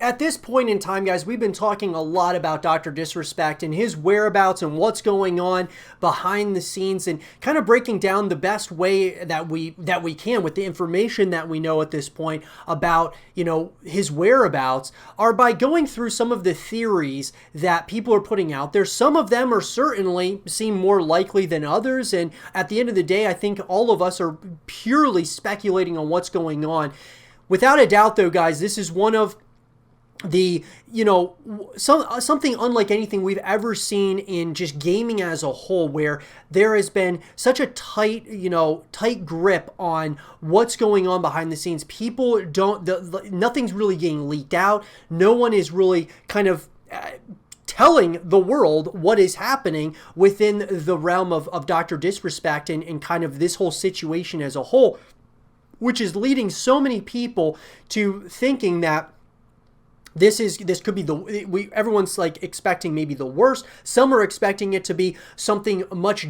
At this point in time, guys, we've been talking a lot about Dr. Disrespect and his whereabouts and what's going on behind the scenes, and kind of breaking down the best way that we can with the information that we know at this point about, his whereabouts, are by going through some of the theories that people are putting out there. Some of them are certainly seem more likely than others, and at the end of the day, I think all of us are purely speculating on what's going on. Without a doubt, though, guys, this is one of the something unlike anything we've ever seen in just gaming as a whole, where there has been such a tight grip on what's going on behind the scenes. People nothing's really getting leaked out. No one is really kind of telling the world what is happening within the realm of Dr. Disrespect and kind of this whole situation as a whole, which is leading so many people to thinking that this could be everyone's like expecting maybe the worst. Some are expecting it to be something much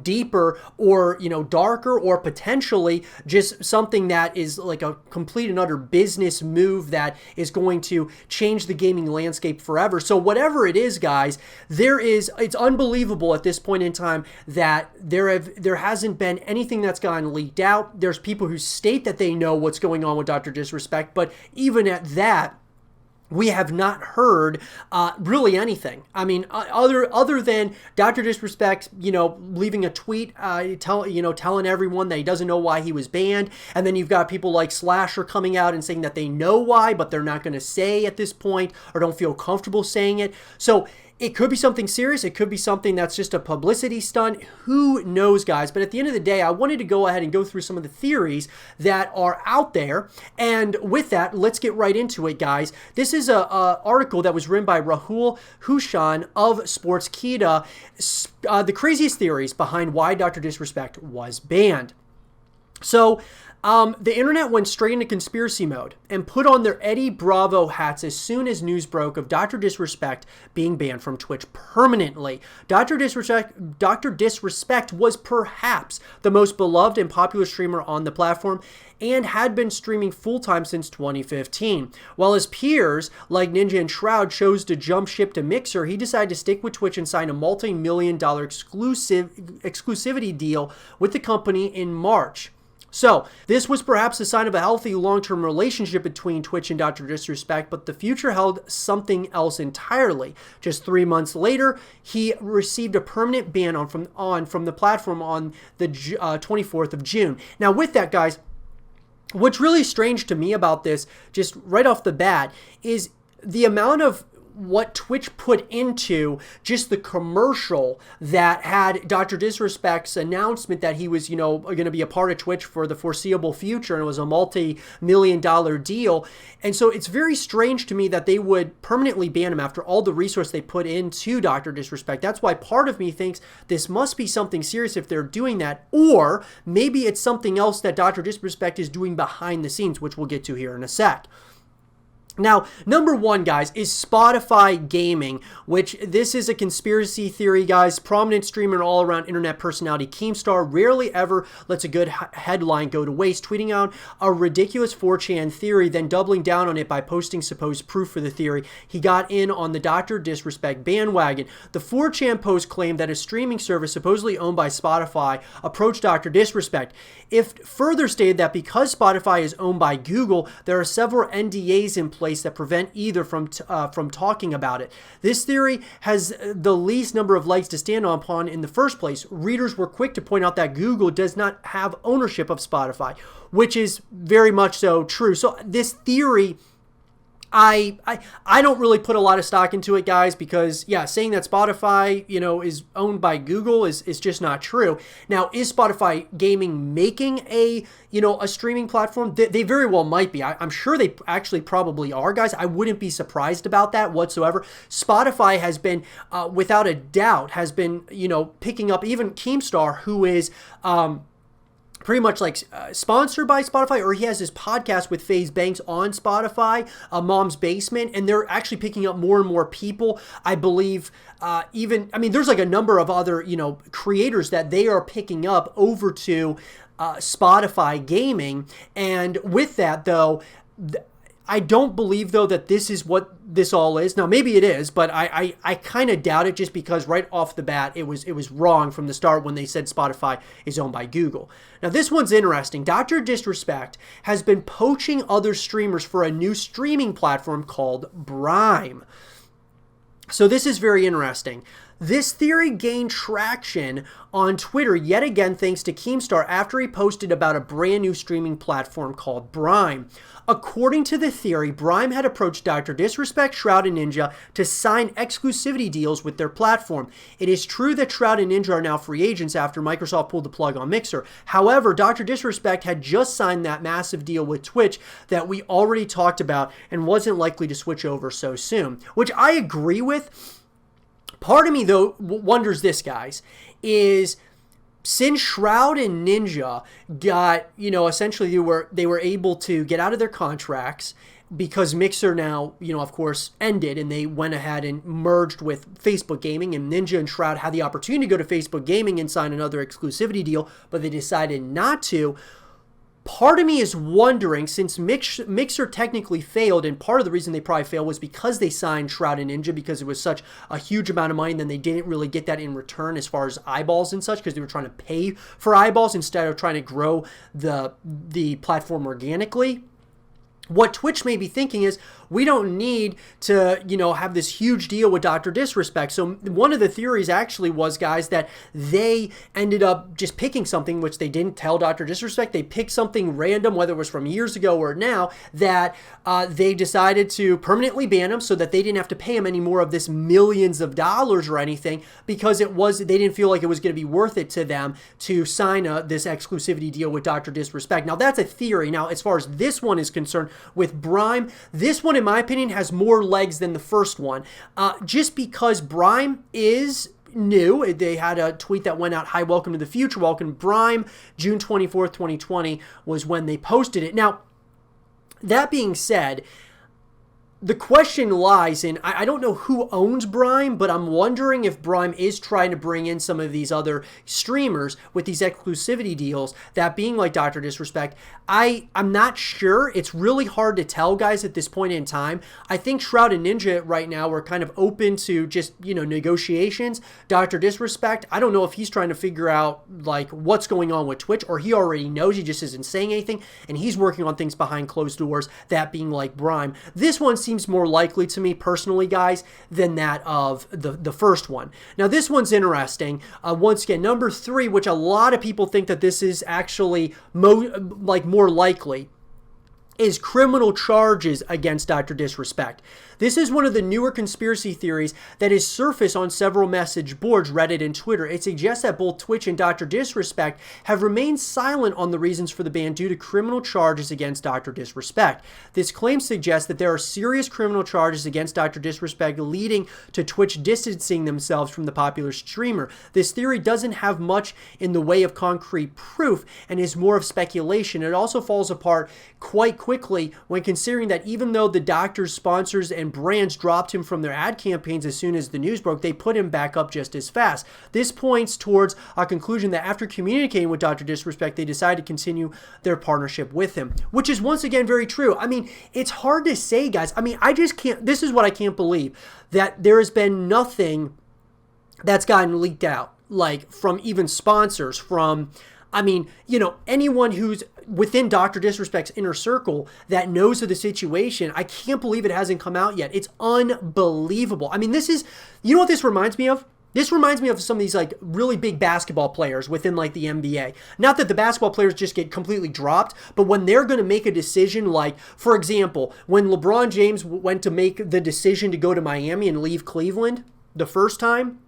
deeper or darker, or potentially just something that is like a complete and utter business move that is going to change the gaming landscape forever. So whatever it is, guys, it's unbelievable at this point in time that there hasn't been anything that's gotten leaked out. There's people who state that they know what's going on with Dr. Disrespect, but even at that, we have not heard really anything. I mean, other than Dr. Disrespect, leaving a tweet, telling everyone that he doesn't know why he was banned, and then you've got people like Slasher coming out and saying that they know why, but they're not going to say at this point, or don't feel comfortable saying it. So it could be something serious. It could be something that's just a publicity stunt. Who knows, guys? But at the end of the day, I wanted to go ahead and go through some of the theories that are out there. And with that, let's get right into it, guys. This is a article that was written by Rahul Hushan of Sportskeeda. The craziest theories behind why Dr. Disrespect was banned. So the internet went straight into conspiracy mode and put on their Eddie Bravo hats as soon as news broke of Dr. Disrespect being banned from Twitch permanently. Dr. Disrespect was perhaps the most beloved and popular streamer on the platform and had been streaming full-time since 2015. While his peers like Ninja and Shroud chose to jump ship to Mixer, he decided to stick with Twitch and sign a multi-million-dollar exclusivity deal with the company in March. So, this was perhaps a sign of a healthy long-term relationship between Twitch and Dr. Disrespect, but the future held something else entirely. Just 3 months later, he received a permanent ban from the platform on the 24th of June. Now, with that, guys, what's really strange to me about this, just right off the bat, is the amount of what Twitch put into just the commercial that had Dr. Disrespect's announcement that he was, going to be a part of Twitch for the foreseeable future, and it was a multi-million-dollar deal. And so it's very strange to me that they would permanently ban him after all the resource they put into Dr. Disrespect. That's why part of me thinks this must be something serious if they're doing that, or maybe it's something else that Dr. Disrespect is doing behind the scenes, which we'll get to here in a sec. Now, number one, guys, is Spotify Gaming, which this is a conspiracy theory, guys. Prominent streamer and all-around internet personality Keemstar rarely ever lets a good headline go to waste, tweeting out a ridiculous 4chan theory, then doubling down on it by posting supposed proof for the theory. He got in on the Dr. Disrespect bandwagon. The 4chan post claimed that a streaming service supposedly owned by Spotify approached Dr. Disrespect. It further stated that because Spotify is owned by Google, there are several NDAs in place that prevent either from talking about it. This theory has the least number of legs to stand upon in the first place. Readers were quick to point out that Google does not have ownership of Spotify, which is very much so true. So this theory, I don't really put a lot of stock into it, guys, because saying that Spotify, is owned by Google is just not true. Now, is Spotify Gaming making a streaming platform? They very well might be. I'm sure they actually probably are, guys. I wouldn't be surprised about that whatsoever. Spotify has been, without a doubt, picking up even Keemstar, who is, pretty much like sponsored by Spotify, or he has his podcast with FaZe Banks on Spotify, Mom's Basement, and they're actually picking up more and more people. I believe there's like a number of other, creators that they are picking up over to Spotify Gaming. And with that, though, I don't believe, though, that this is what this all is. Now, maybe it is, but I kind of doubt it, just because right off the bat, it was wrong from the start when they said Spotify is owned by Google. Now, this one's interesting. Dr. Disrespect has been poaching other streamers for a new streaming platform called Brime. So this is very interesting. This theory gained traction on Twitter yet again thanks to Keemstar after he posted about a brand new streaming platform called Brime. According to the theory, Brime had approached Dr. Disrespect, Shroud, and Ninja to sign exclusivity deals with their platform. It is true that Shroud and Ninja are now free agents after Microsoft pulled the plug on Mixer. However, Dr. Disrespect had just signed that massive deal with Twitch that we already talked about and wasn't likely to switch over so soon, which I agree with. Part of me, though, wonders this, guys, is since Shroud and Ninja got, essentially they were able to get out of their contracts because Mixer now, of course, ended, and they went ahead and merged with Facebook Gaming, and Ninja and Shroud had the opportunity to go to Facebook Gaming and sign another exclusivity deal, but they decided not to. Part of me is wondering, since Mixer technically failed, and part of the reason they probably failed was because they signed Shroud and Ninja because it was such a huge amount of money, and then they didn't really get that in return as far as eyeballs and such, because they were trying to pay for eyeballs instead of trying to grow the platform organically. What Twitch may be thinking is, we don't need to, have this huge deal with Dr. Disrespect. So one of the theories actually was, guys, that they ended up just picking something, which they didn't tell Dr. Disrespect. They picked something random, whether it was from years ago or now, that they decided to permanently ban him so that they didn't have to pay him any more of this millions of dollars or anything, because they didn't feel like it was going to be worth it to them to sign this exclusivity deal with Dr. Disrespect. Now, that's a theory. Now, as far as this one is concerned, with Brime, this one, in my opinion, has more legs than the first one, just because Brime is new. They had a tweet that went out, "Hi, welcome to the future, welcome to Brime." June 24th, 2020 was when they posted it. Now, that being said, the question lies in, I don't know who owns Brime, but I'm wondering if Brime is trying to bring in some of these other streamers with these exclusivity deals, that being like Dr. Disrespect. I'm not sure. It's really hard to tell, guys, at this point in time. I think Shroud and Ninja right now are kind of open to just, negotiations. Dr. Disrespect, I don't know if he's trying to figure out, like, what's going on with Twitch, or he already knows, he just isn't saying anything, and he's working on things behind closed doors, that being like Brime. This one seems more likely to me personally, guys, than that of the first one. Now, this one's interesting. Once again, number 3, which a lot of people think that this is actually more likely, is criminal charges against Dr. Disrespect. This is one of the newer conspiracy theories that has surfaced on several message boards, Reddit, and Twitter. It suggests that both Twitch and Dr. Disrespect have remained silent on the reasons for the ban due to criminal charges against Dr. Disrespect. This claim suggests that there are serious criminal charges against Dr. Disrespect, leading to Twitch distancing themselves from the popular streamer. This theory doesn't have much in the way of concrete proof and is more of speculation. It also falls apart quite quickly when considering that even though the doctor's sponsors and brands dropped him from their ad campaigns as soon as the news broke, they put him back up just as fast. This points towards a conclusion that after communicating with Dr. Disrespect, they decided to continue their partnership with him, which is once again very true. I mean, it's hard to say, guys. I mean, I just can't, this is what I can't believe, that there has been nothing that's gotten leaked out, like from even sponsors, from, I mean, anyone who's within Dr. Disrespect's inner circle that knows of the situation. I can't believe it hasn't come out yet. It's unbelievable. I mean, this is, what this reminds me of? This reminds me of some of these like really big basketball players within like the NBA. Not that the basketball players just get completely dropped, but when they're going to make a decision, like, for example, when LeBron James went to make the decision to go to Miami and leave Cleveland the first time,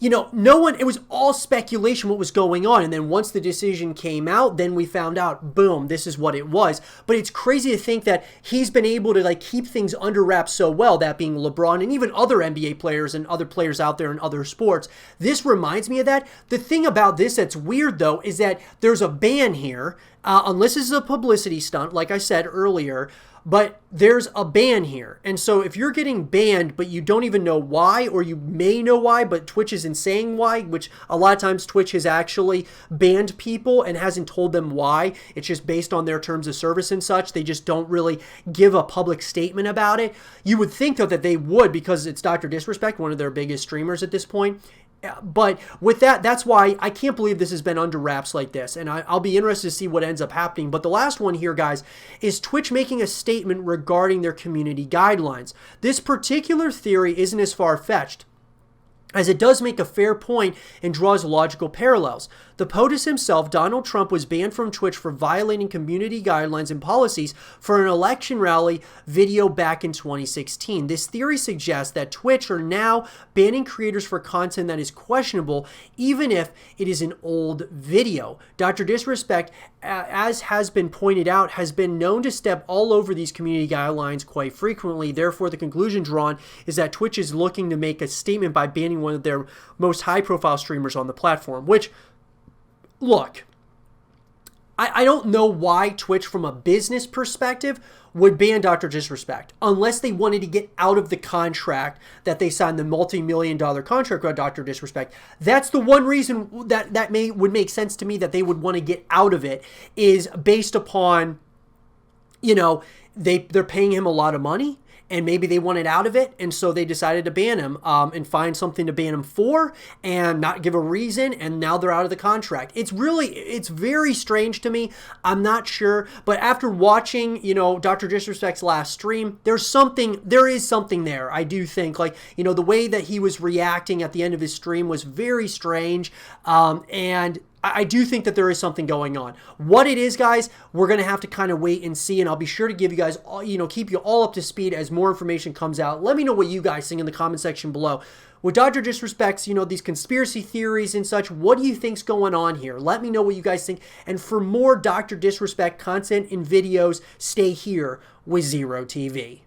no one, it was all speculation what was going on. And then once the decision came out, then we found out, boom, this is what it was. But it's crazy to think that he's been able to like keep things under wraps so well, that being LeBron and even other NBA players and other players out there in other sports. This reminds me of that. The thing about this that's weird, though, is that there's a ban here, unless this is a publicity stunt, like I said earlier. But there's a ban here. And so if you're getting banned, but you don't even know why, or you may know why, but Twitch isn't saying why, which a lot of times Twitch has actually banned people and hasn't told them why. It's just based on their terms of service and such. They just don't really give a public statement about it. You would think, though, that they would, because it's Dr. Disrespect, one of their biggest streamers at this point. But with that, that's why I can't believe this has been under wraps like this. And I'll be interested to see what ends up happening. But the last one here, guys, is Twitch making a statement regarding their community guidelines. This particular theory isn't as far-fetched, as it does make a fair point and draws logical parallels. The POTUS himself, Donald Trump, was banned from Twitch for violating community guidelines and policies for an election rally video back in 2016. This theory suggests that Twitch are now banning creators for content that is questionable, even if it is an old video. Dr. Disrespect, as has been pointed out, has been known to step all over these community guidelines quite frequently. Therefore, the conclusion drawn is that Twitch is looking to make a statement by banning one of their most high-profile streamers on the platform, which, look, I don't know why Twitch, from a business perspective, would ban Dr. Disrespect unless they wanted to get out of the contract that they signed, the multi-million-dollar contract with Dr. Disrespect. That's the one reason that would make sense to me, that they would want to get out of it, is based upon, you know, they're paying him a lot of money, and maybe they wanted out of it, and so they decided to ban him and find something to ban him for and not give a reason, and now they're out of the contract. It's very strange to me. I'm not sure, but after watching, you know, Dr. Disrespect's last stream, there is something there. I do think, like, you know, the way that he was reacting at the end of his stream was very strange, and I do think that there is something going on. What it is, guys, we're going to have to kind of wait and see, and I'll be sure to give you guys, keep you all up to speed as more information comes out. Let me know what you guys think in the comment section below. With Dr. Disrespect's, these conspiracy theories and such, what do you think's going on here? Let me know what you guys think. And for more Dr. Disrespect content and videos, stay here with Zero TV.